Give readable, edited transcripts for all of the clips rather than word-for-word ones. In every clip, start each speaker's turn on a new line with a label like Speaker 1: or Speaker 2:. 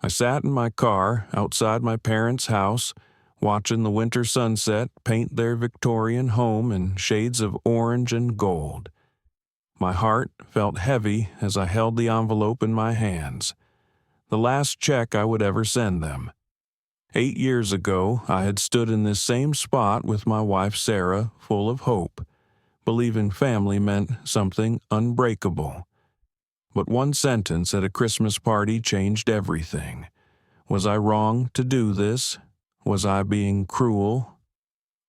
Speaker 1: I sat in my car outside my parents' house, watching the winter sunset paint their Victorian home in shades of orange and gold. My heart felt heavy as I held the envelope in my hands. The last check I would ever send them. 8 years ago, I had stood in this same spot with my wife Sarah, full of hope, believing family meant something unbreakable. But one sentence at a Christmas party changed everything. Was I wrong to do this? Was I being cruel?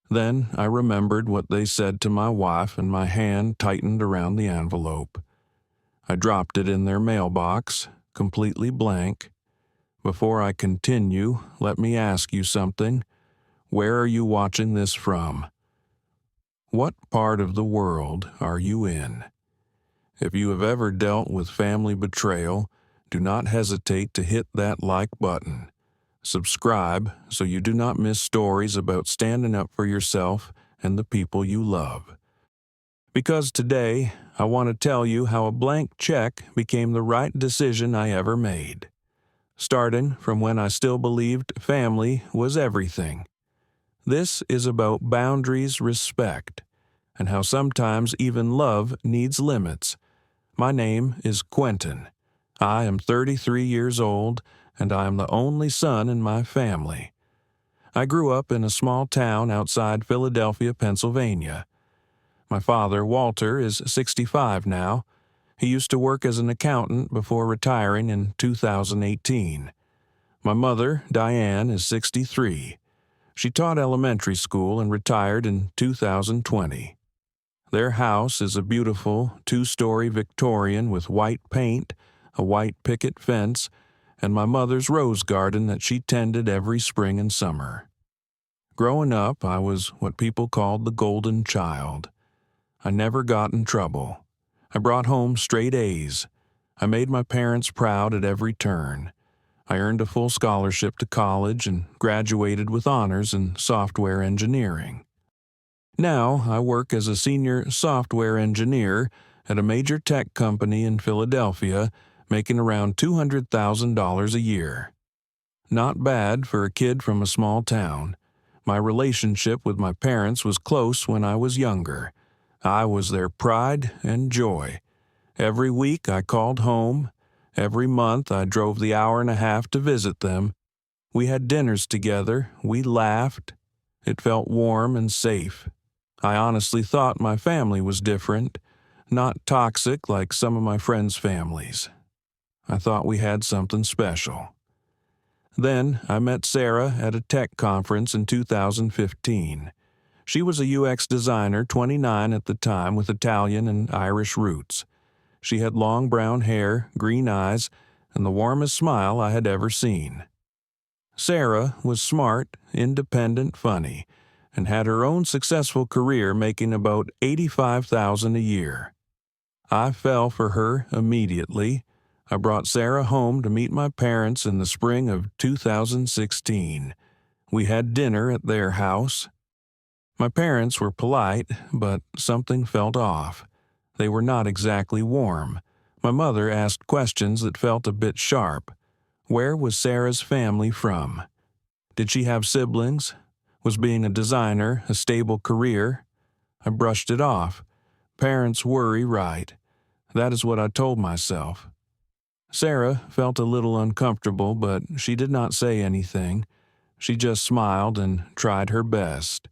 Speaker 1: Then I remembered what they said to my wife, and my hand tightened around the envelope. I dropped it in their mailbox, completely blank. Before I continue, let me ask you something. Where are you watching this from? What part of the world are you in? If you have ever dealt with family betrayal, do not hesitate to hit that like button. Subscribe so you do not miss stories about standing up for yourself and the people you love. Because today, I want to tell you how a blank check became the right decision I ever made. Starting from when I still believed family was everything. This is about boundaries, respect, and how sometimes even love needs limits. My name is Quentin. I am 33 years old, and I am the only son in my family. I grew up in a small town outside Philadelphia, Pennsylvania. My father, Walter, is 65 now. He used to work as an accountant before retiring in 2018. My mother, Diane, is 63. She taught elementary school and retired in 2020. Their house is a beautiful 2-story Victorian with white paint, a white picket fence, and my mother's rose garden that she tended every spring and summer. Growing up, I was what people called the golden child. I never got in trouble. I brought home straight A's. I made my parents proud at every turn. I earned a full scholarship to college and graduated with honors in software engineering. Now, I work as a senior software engineer at a major tech company in Philadelphia, making around $200,000 a year. Not bad for a kid from a small town. My relationship with my parents was close when I was younger. I was their pride and joy. Every week I called home. Every month I drove the hour and a half to visit them. We had dinners together. We laughed. It felt warm and safe. I honestly thought my family was different, not toxic like some of my friends' families. I thought we had something special. Then I met Sarah at a tech conference in 2015. She was a UX designer, 29 at the time, with Italian and Irish roots. She had long brown hair, green eyes, and the warmest smile I had ever seen. Sarah was smart, independent, funny, and had her own successful career making about $85,000 a year. I fell for her immediately. I brought Sarah home to meet my parents in the spring of 2016. We had dinner at their house. My parents were polite, but something felt off. They were not exactly warm. My mother asked questions that felt a bit sharp. Where was Sarah's family from? Did she have siblings? Was being a designer a stable career? I brushed it off. Parents worry, right? That is what I told myself. Sarah felt a little uncomfortable, but she did not say anything. She just smiled and tried her best.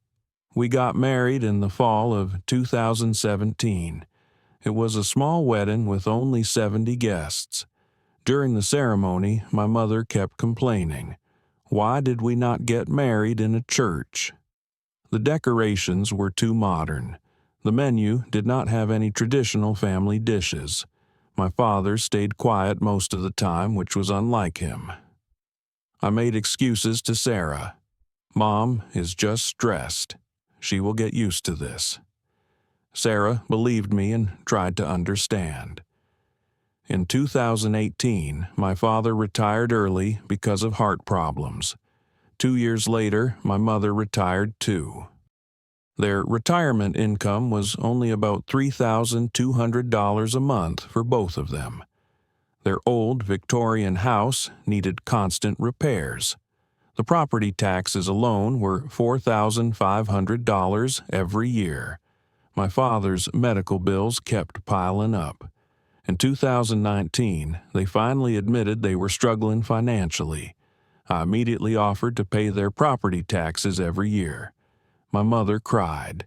Speaker 1: We got married in the fall of 2017. It was a small wedding with only 70 guests. During the ceremony, my mother kept complaining. Why did we not get married in a church? The decorations were too modern. The menu did not have any traditional family dishes. My father stayed quiet most of the time, which was unlike him. I made excuses to Sarah. Mom is just stressed. She will get used to this. Sarah believed me and tried to understand. In 2018, my father retired early because of heart problems. 2 years later, my mother retired too. Their retirement income was only about $3,200 a month for both of them. Their old Victorian house needed constant repairs. The property taxes alone were $4,500 every year. My father's medical bills kept piling up. In 2019, they finally admitted they were struggling financially. I immediately offered to pay their property taxes every year. My mother cried.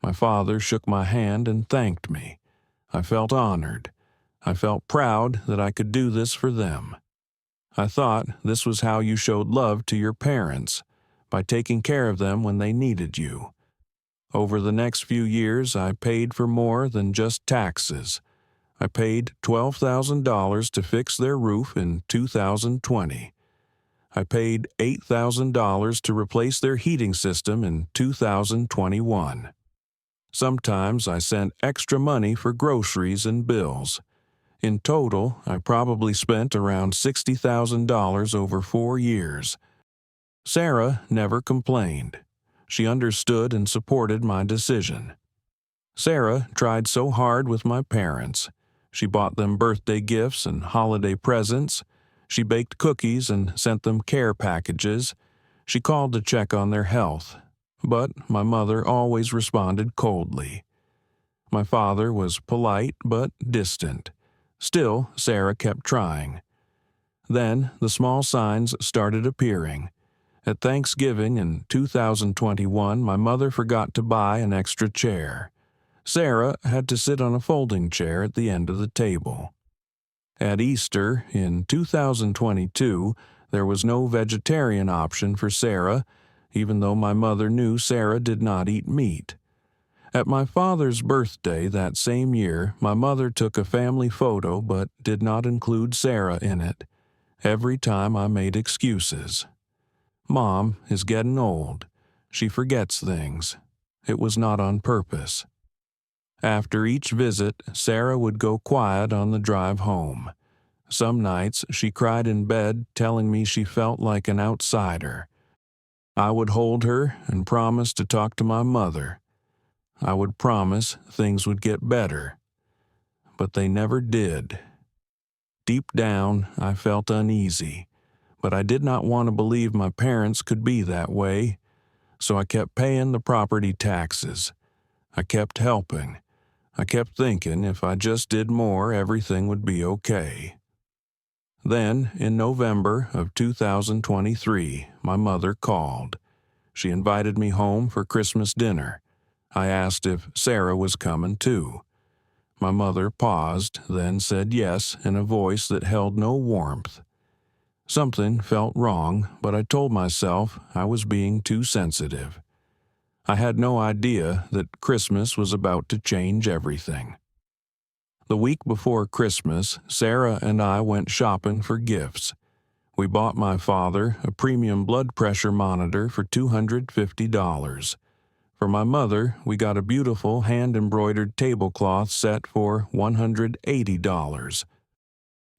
Speaker 1: My father shook my hand and thanked me. I felt honored. I felt proud that I could do this for them. I thought this was how you showed love to your parents, by taking care of them when they needed you. Over the next few years, I paid for more than just taxes. I paid $12,000 to fix their roof in 2020. I paid $8,000 to replace their heating system in 2021. Sometimes I sent extra money for groceries and bills. In total, I probably spent around $60,000 over 4 years. Sarah never complained. She understood and supported my decision. Sarah tried so hard with my parents. She bought them birthday gifts and holiday presents. She baked cookies and sent them care packages. She called to check on their health. But my mother always responded coldly. My father was polite but distant. Still, Sarah kept trying. Then the small signs started appearing. At Thanksgiving in 2021, my mother forgot to buy an extra chair. Sarah had to sit on a folding chair at the end of the table. At Easter in 2022, there was no vegetarian option for Sarah, even though my mother knew Sarah did not eat meat. At my father's birthday that same year, my mother took a family photo but did not include Sarah in it. Every time I made excuses. Mom is getting old. She forgets things. It was not on purpose. After each visit, Sarah would go quiet on the drive home. Some nights she cried in bed, telling me she felt like an outsider. I would hold her and promise to talk to my mother. I would promise things would get better. But they never did. Deep down, I felt uneasy, but I did not want to believe my parents could be that way, so I kept paying the property taxes. I kept helping. I kept thinking if I just did more, everything would be okay. Then, in November of 2023, my mother called. She invited me home for Christmas dinner. I asked if Sarah was coming too. My mother paused, then said yes in a voice that held no warmth. Something felt wrong, but I told myself I was being too sensitive. I had no idea that Christmas was about to change everything. The week before Christmas, Sarah and I went shopping for gifts. We bought my father a premium blood pressure monitor for $250. For my mother, we got a beautiful hand-embroidered tablecloth set for $180.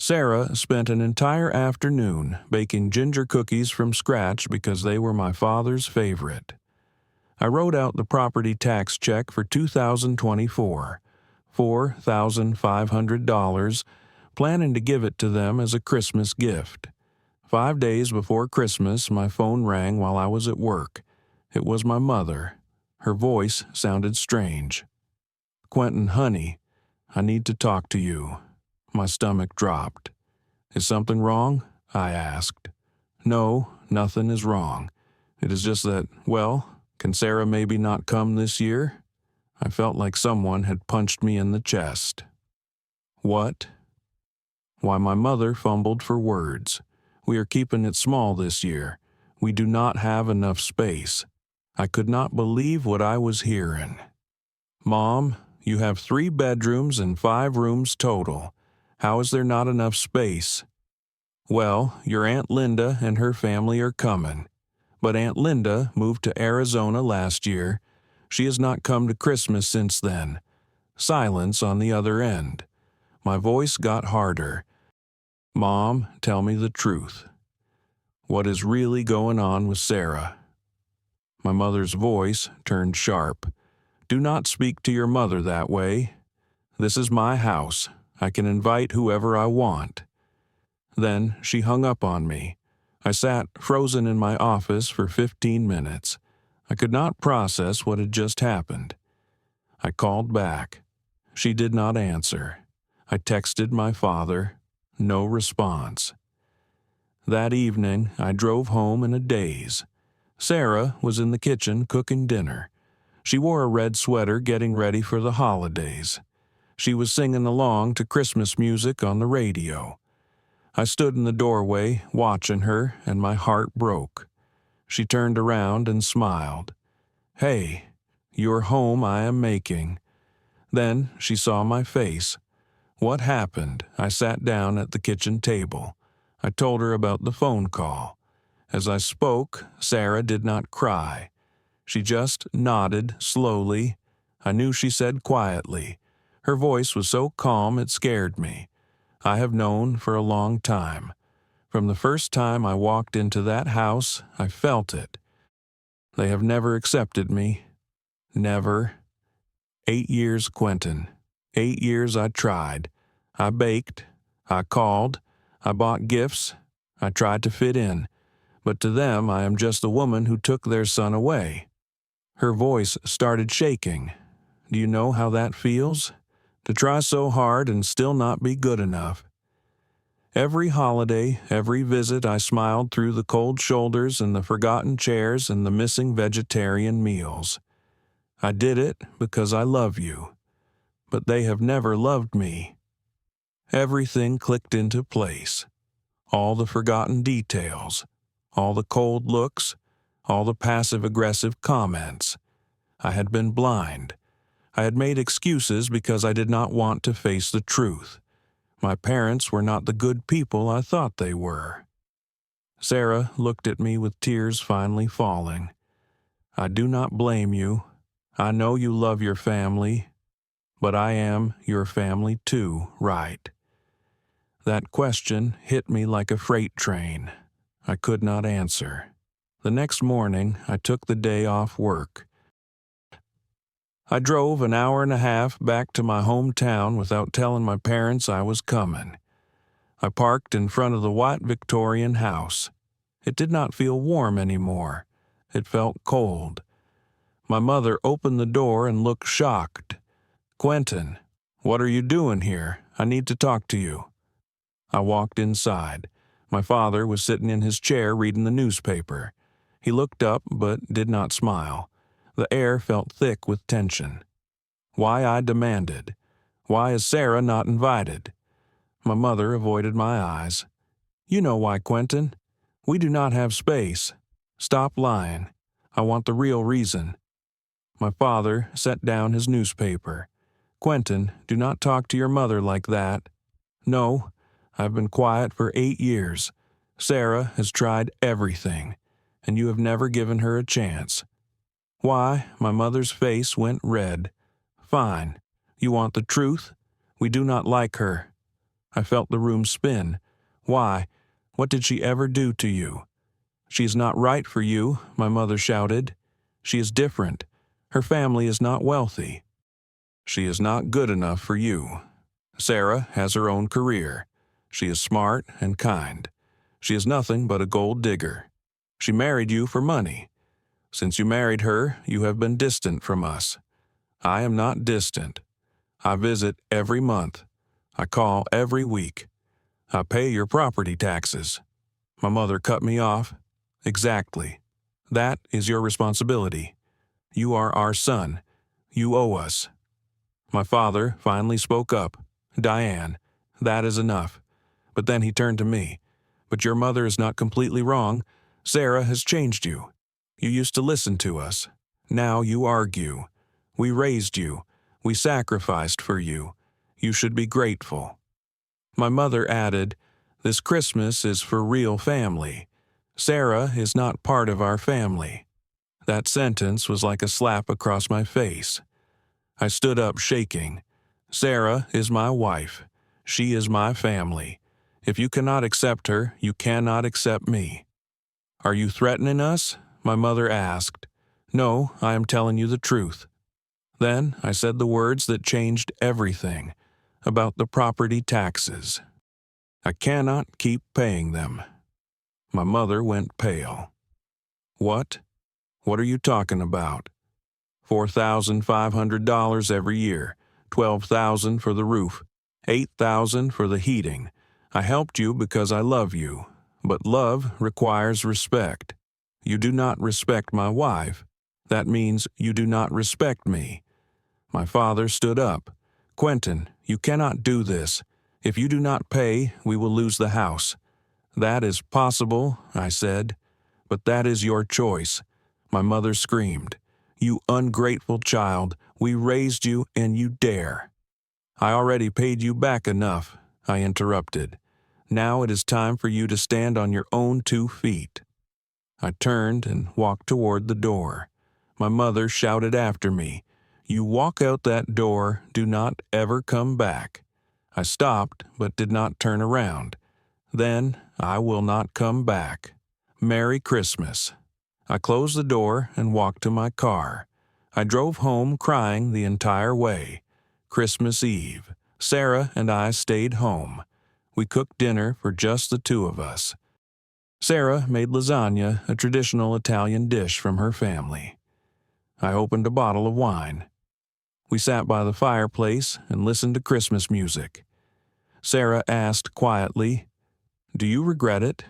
Speaker 1: Sarah spent an entire afternoon baking ginger cookies from scratch because they were my father's favorite. I wrote out the property tax check for 2024, $4,500, planning to give it to them as a Christmas gift. 5 days before Christmas, my phone rang while I was at work. It was my mother. Her voice sounded strange. "Quentin, honey, I need to talk to you." My stomach dropped. "Is something wrong?" I asked. "No, nothing is wrong. It is just that, well, can Sarah maybe not come this year?" I felt like someone had punched me in the chest. "What?" Why, my mother fumbled for words. "We are keeping it small this year. We do not have enough space." I could not believe what I was hearing. "Mom, you have 3 bedrooms and 5 rooms total. How is there not enough space?" "Well, your Aunt Linda and her family are coming. But Aunt Linda moved to Arizona last year. She has not come to Christmas since then." Silence on the other end. My voice got harder. "Mom, tell me the truth. What is really going on with Sarah?" My mother's voice turned sharp. "Do not speak to your mother that way. This is my house. I can invite whoever I want. Then she hung up on me. I sat frozen in my office for 15 minutes. I could not process what had just happened. I called back. She did not answer. I texted my father. No response. That evening, I drove home in a daze. Sarah was in the kitchen cooking dinner. She wore a red sweater getting ready for the holidays. She was singing along to Christmas music on the radio. I stood in the doorway watching her, and my heart broke. She turned around and smiled. "Hey, your home I am making." Then she saw my face. What happened? I sat down at the kitchen table. I told her about the phone call. As I spoke, Sarah did not cry. She just nodded slowly. I knew she said quietly. Her voice was so calm it scared me. I have known for a long time. From the first time I walked into that house, I felt it. They have never accepted me. Never. 8 years, Quentin. 8 years I tried. I baked. I called. I bought gifts. I tried to fit in. But to them I am just the woman who took their son away. Her voice started shaking. Do you know how that feels? To try so hard and still not be good enough. Every holiday, every visit, I smiled through the cold shoulders and the forgotten chairs and the missing vegetarian meals. I did it because I love you. But they have never loved me. Everything clicked into place. All the forgotten details. All the cold looks. All the passive-aggressive comments. I had been blind. I had made excuses because I did not want to face the truth. My parents were not the good people I thought they were. Sarah looked at me with tears finally falling. I do not blame you. I know you love your family, but I am your family too, right? That question hit me like a freight train. I could not answer. The next morning, I took the day off work. I drove an hour and a half back to my hometown without telling my parents I was coming. I parked in front of the white Victorian house. It did not feel warm anymore. It felt cold. My mother opened the door and looked shocked. "Quentin, what are you doing here? I need to talk to you." I walked inside. My father was sitting in his chair reading the newspaper. He looked up but did not smile. The air felt thick with tension. Why, I demanded. Why is Sarah not invited? My mother avoided my eyes. "You know why, Quentin. We do not have space. Stop lying. I want the real reason." My father set down his newspaper. "Quentin, do not talk to your mother like that. No, I've been quiet for 8 years. Sarah has tried everything, and you have never given her a chance." Why, my mother's face went red. "Fine. You want the truth? We do not like her." I felt the room spin. Why? What did she ever do to you? "She is not right for you," my mother shouted. "She is different. Her family is not wealthy. She is not good enough for you. Sarah has her own career. She is smart and kind. She is nothing but a gold digger. She married you for money. Since you married her, you have been distant from us. I am not distant. I visit every month. I call every week. I pay your property taxes." My mother cut me off. "Exactly. That is your responsibility. You are our son. You owe us." My father finally spoke up. "Diane, that is enough." But then he turned to me. "But your mother is not completely wrong. Sarah has changed you. You used to listen to us. Now you argue. We raised you. We sacrificed for you. You should be grateful." My mother added, "This Christmas is for real family. Sarah is not part of our family." That sentence was like a slap across my face. I stood up shaking. "Sarah is my wife. She is my family. If you cannot accept her, you cannot accept me." "Are you threatening us?" my mother asked. "No, I am telling you the truth." Then I said the words that changed everything, about the property taxes. I cannot keep paying them." My mother went pale. "What? What are you talking about? $4,500 every year, $12,000 for the roof, $8,000 for the heating. I helped you because I love you, but love requires respect. You do not respect my wife. That means you do not respect me." My father stood up. "Quentin, you cannot do this. If you do not pay, we will lose the house." "That is possible," I said, "but that is your choice." My mother screamed, "You ungrateful child, we raised you and you dare." "I already paid you back enough," I interrupted. "Now it is time for you to stand on your own 2 feet." I turned and walked toward the door. My mother shouted after me, "You walk out that door, do not ever come back." I stopped but did not turn around. "Then I will not come back. Merry Christmas." I closed the door and walked to my car. I drove home crying the entire way. Christmas Eve, Sarah and I stayed home. We cooked dinner for just the 2 of us. Sarah made lasagna, a traditional Italian dish from her family. I opened a bottle of wine. We sat by the fireplace and listened to Christmas music. Sarah asked quietly, "Do you regret it?"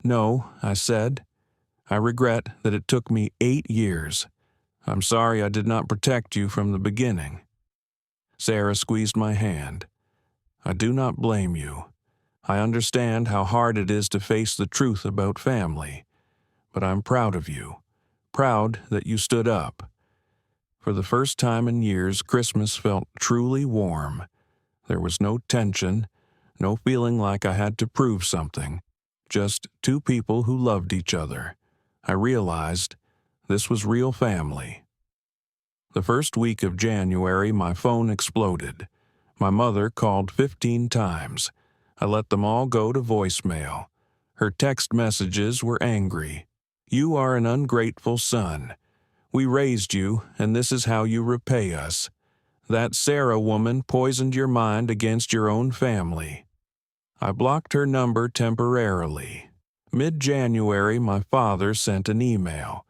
Speaker 1: "No," I said. "I regret that it took me 8 years. I'm sorry I did not protect you from the beginning." Sarah squeezed my hand. "I do not blame you. I understand how hard it is to face the truth about family. But I'm proud of you. Proud that you stood up." For the first time in years, Christmas felt truly warm. There was no tension, no feeling like I had to prove something. Just 2 people who loved each other. I realized this was real family. The first week of January, my phone exploded. My mother called 15 times. I let them all go to voicemail. Her text messages were angry. "You are an ungrateful son. We raised you, and this is how you repay us. That Sarah woman poisoned your mind against your own family." I blocked her number temporarily. Mid-January, my father sent an email.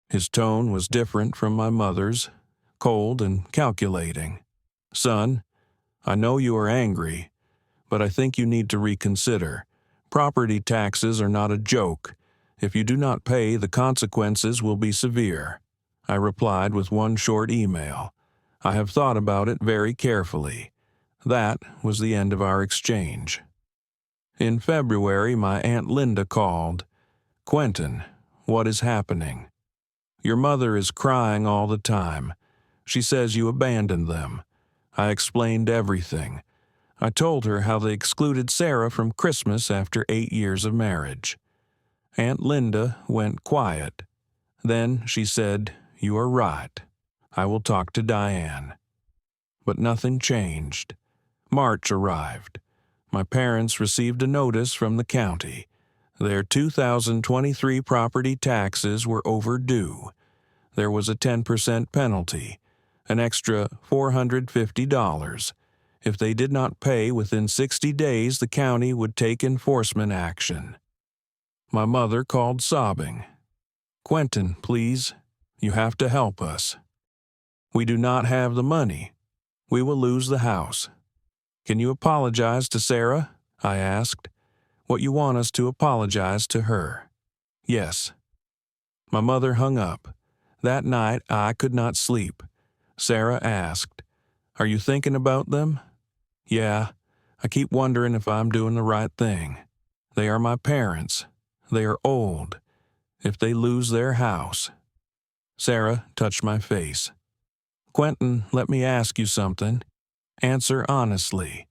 Speaker 1: His tone was different from my mother's, cold and calculating. "Son, I know you are angry, but I think you need to reconsider. Property taxes are not a joke. If you do not pay, the consequences will be severe." I replied with one short email. "I have thought about it very carefully." That was the end of our exchange. In February, my Aunt Linda called. "Quentin, what is happening? Your mother is crying all the time. She says you abandoned them." I explained everything. I told her how they excluded Sarah from Christmas after 8 years of marriage. Aunt Linda went quiet. Then she said, "You are right. I will talk to Diane." But nothing changed. March arrived. My parents received a notice from the county. Their 2023 property taxes were overdue. There was a 10% penalty, an extra $450. If they did not pay within 60 days, the county would take enforcement action. My mother called sobbing. "Quentin, please, you have to help us. We do not have the money. We will lose the house. Can you apologize to Sarah?" I asked. "What you want us to apologize to her?" "Yes." My mother hung up. That night I could not sleep. Sarah asked, "Are you thinking about them?" "Yeah, I keep wondering if I'm doing the right thing. They are my parents. They are old. If they lose their house." Sarah touched my face. "Quentin, let me ask you something. Answer honestly.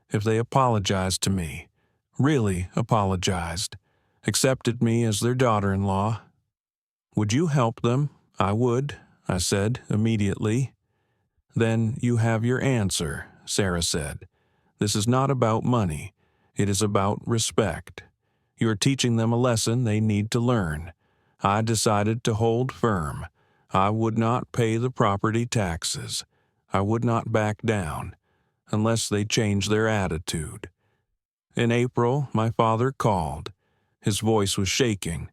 Speaker 1: If they apologized to me, really apologized, accepted me as their daughter-in-law, would you help them?" "I would," I said immediately. "Then you have your answer," Sarah said. "This is not about money. It is about respect. You are teaching them a lesson they need to learn. I decided to hold firm. I would not pay the property taxes. I would not back down, unless they change their attitude. In April, my father called. His voice was shaking.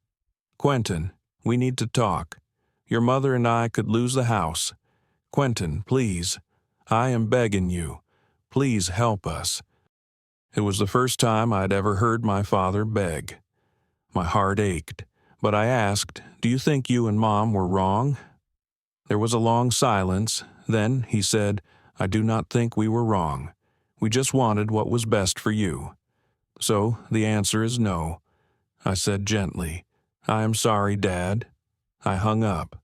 Speaker 1: "Quentin, we need to talk. Your mother and I could lose the house. Quentin, please. I am begging you. Please help us." It was the first time I'd ever heard my father beg. My heart ached, but I asked, "Do you think you and Mom were wrong?" There was a long silence. Then he said, "I do not think we were wrong. We just wanted what was best for you. So the answer is no," I said gently. "I am sorry, Dad." I hung up.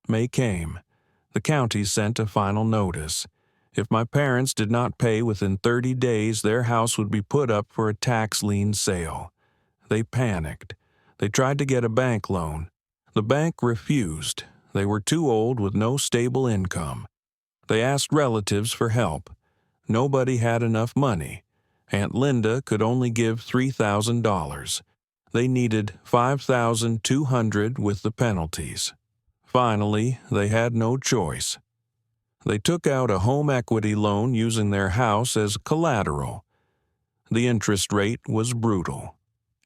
Speaker 1: May came. The county sent a final notice. If my parents did not pay within 30 days, their house would be put up for a tax lien sale. They panicked. They tried to get a bank loan. The bank refused. They were too old with no stable income. They asked relatives for help. Nobody had enough money. Aunt Linda could only give $3,000. They needed $5,200 with the penalties. Finally, they had no choice. They took out a home equity loan using their house as collateral. The interest rate was brutal,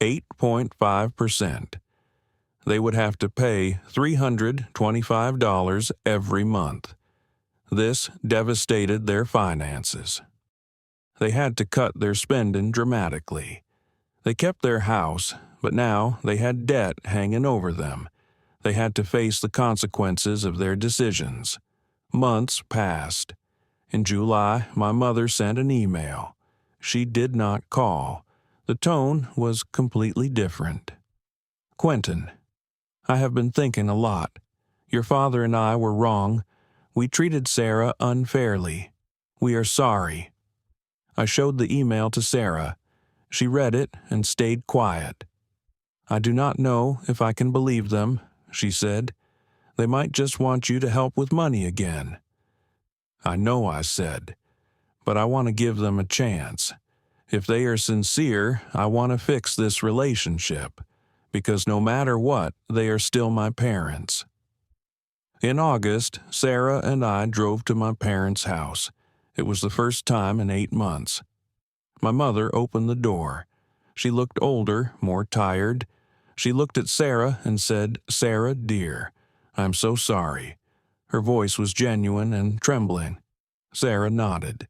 Speaker 1: 8.5%. They would have to pay $325 every month. This devastated their finances. They had to cut their spending dramatically. They kept their house, but now they had debt hanging over them. They had to face the consequences of their decisions. Months passed. In July, my mother sent an email. She did not call. The tone was completely different. "Quentin, I have been thinking a lot. Your father and I were wrong. We treated Sarah unfairly. We are sorry." I showed the email to Sarah. She read it and stayed quiet. "I do not know if I can believe them," she said. "They might just want you to help with money again." "I know," I said, "but I want to give them a chance. If they are sincere, I want to fix this relationship, because no matter what, they are still my parents." In August, Sarah and I drove to my parents' house. It was the first time in 8 months. My mother opened the door. She looked older, more tired. She looked at Sarah and said, "Sarah, dear, I'm so sorry." Her voice was genuine and trembling. Sarah nodded.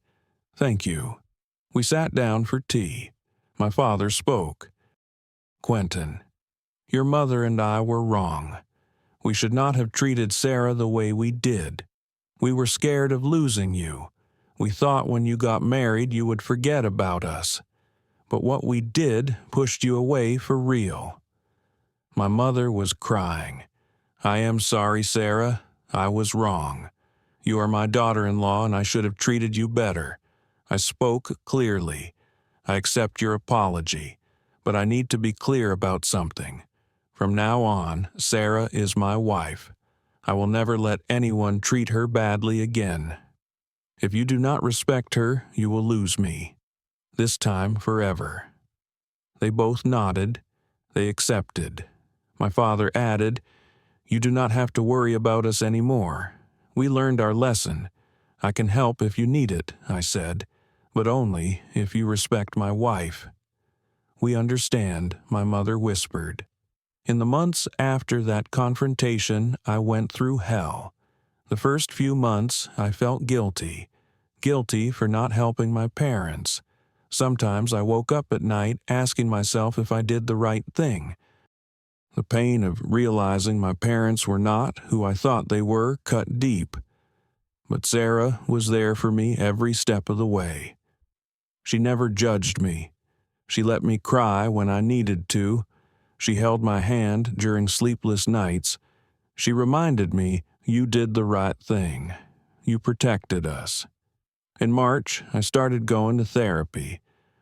Speaker 1: "Thank you." We sat down for tea. My father spoke. "Quentin, your mother and I were wrong. We should not have treated Sarah the way we did. We were scared of losing you. We thought when you got married you would forget about us. But what we did pushed you away for real." My mother was crying. "I am sorry, Sarah. I was wrong. You are my daughter-in-law and I should have treated you better. I spoke clearly. I accept your apology, but I need to be clear about something. From now on, Sarah is my wife. I will never let anyone treat her badly again. If you do not respect her, you will lose me. This time forever." They both nodded. They accepted. My father added, "You do not have to worry about us anymore. We learned our lesson. I can help if you need it," I said, "but only if you respect my wife." "We understand," my mother whispered. In the months after that confrontation, I went through hell. The first few months, I felt guilty for not helping my parents. Sometimes I woke up at night asking myself if I did the right thing. The pain of realizing my parents were not who I thought they were cut deep. But Sarah was there for me every step of the way. She never judged me. She let me cry when I needed to. She held my hand during sleepless nights. She reminded me, "You did the right thing. You protected us." In March, I started going to therapy.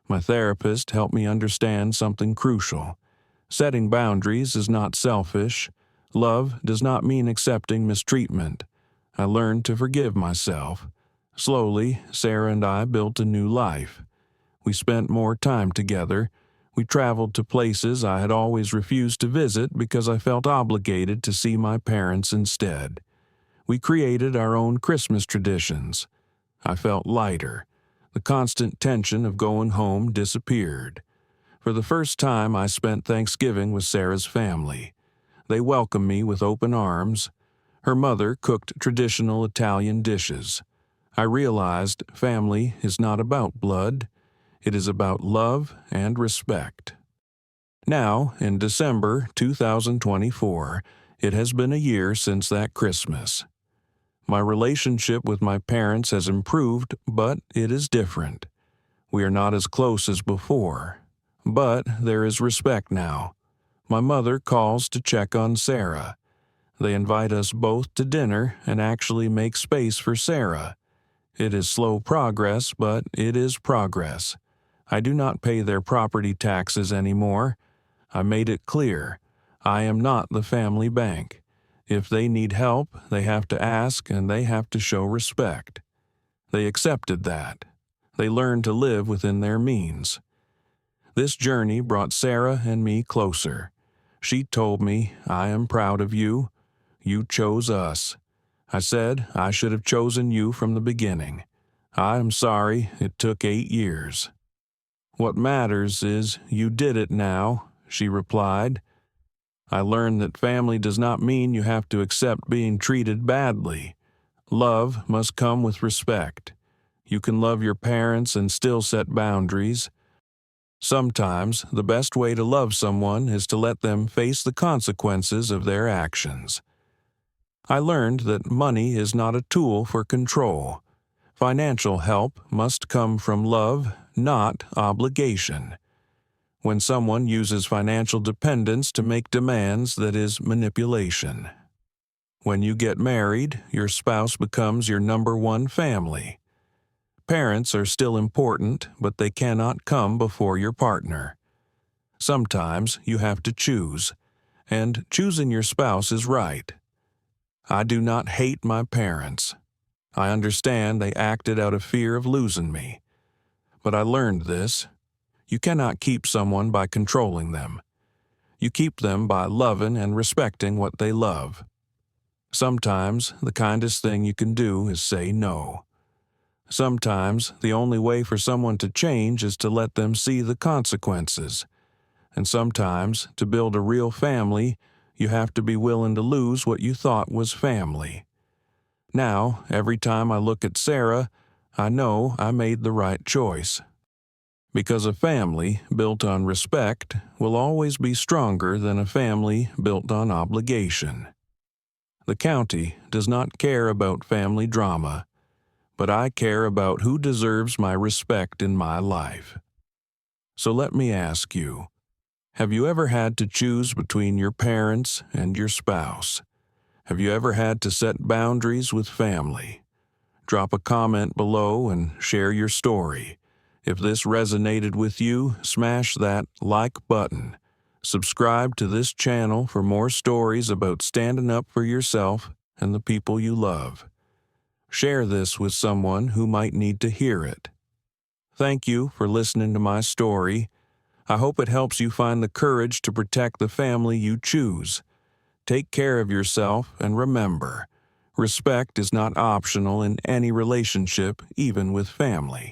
Speaker 1: My therapist helped me understand something crucial. Setting boundaries is not selfish. Love does not mean accepting mistreatment. I learned to forgive myself. Slowly, Sarah and I built a new life. We spent more time together. We traveled to places I had always refused to visit because I felt obligated to see my parents instead. We created our own Christmas traditions. I felt lighter. The constant tension of going home disappeared. For the first time, I spent Thanksgiving with Sarah's family. They welcomed me with open arms. Her mother cooked traditional Italian dishes. I realized family is not about blood. It is about love and respect. Now, in December 2024, it has been a year since that Christmas. My relationship with my parents has improved, but it is different. We are not as close as before, but there is respect now. My mother calls to check on Sarah. They invite us both to dinner and actually make space for Sarah. It is slow progress, but it is progress. I do not pay their property taxes anymore. I made it clear. I am not the family bank. If they need help, they have to ask and they have to show respect. They accepted that. They learned to live within their means. This journey brought Sarah and me closer. She told me, "I am proud of you. You chose us." I said, "I should have chosen you from the beginning. I am sorry it took 8 years." "What matters is you did it now," she replied. I learned that family does not mean you have to accept being treated badly. Love must come with respect. You can love your parents and still set boundaries. Sometimes, the best way to love someone is to let them face the consequences of their actions. I learned that money is not a tool for control. Financial help must come from love, not obligation. When someone uses financial dependence to make demands, that is manipulation. When you get married, your spouse becomes your number one family. Parents are still important, but they cannot come before your partner. Sometimes you have to choose, and choosing your spouse is right. I do not hate my parents. I understand they acted out of fear of losing me. But I learned this. You cannot keep someone by controlling them. You keep them by loving and respecting what they love. Sometimes the kindest thing you can do is say no. Sometimes the only way for someone to change is to let them see the consequences. And sometimes, to build a real family, you have to be willing to lose what you thought was family. Now, every time I look at Sarah, I know I made the right choice. Because a family built on respect will always be stronger than a family built on obligation. The county does not care about family drama, but I care about who deserves my respect in my life. So let me ask you, have you ever had to choose between your parents and your spouse? Have you ever had to set boundaries with family? Drop a comment below and share your story. If this resonated with you, smash that like button. Subscribe to this channel for more stories about standing up for yourself and the people you love. Share this with someone who might need to hear it. Thank you for listening to my story. I hope it helps you find the courage to protect the family you choose. Take care of yourself and remember, respect is not optional in any relationship, even with family.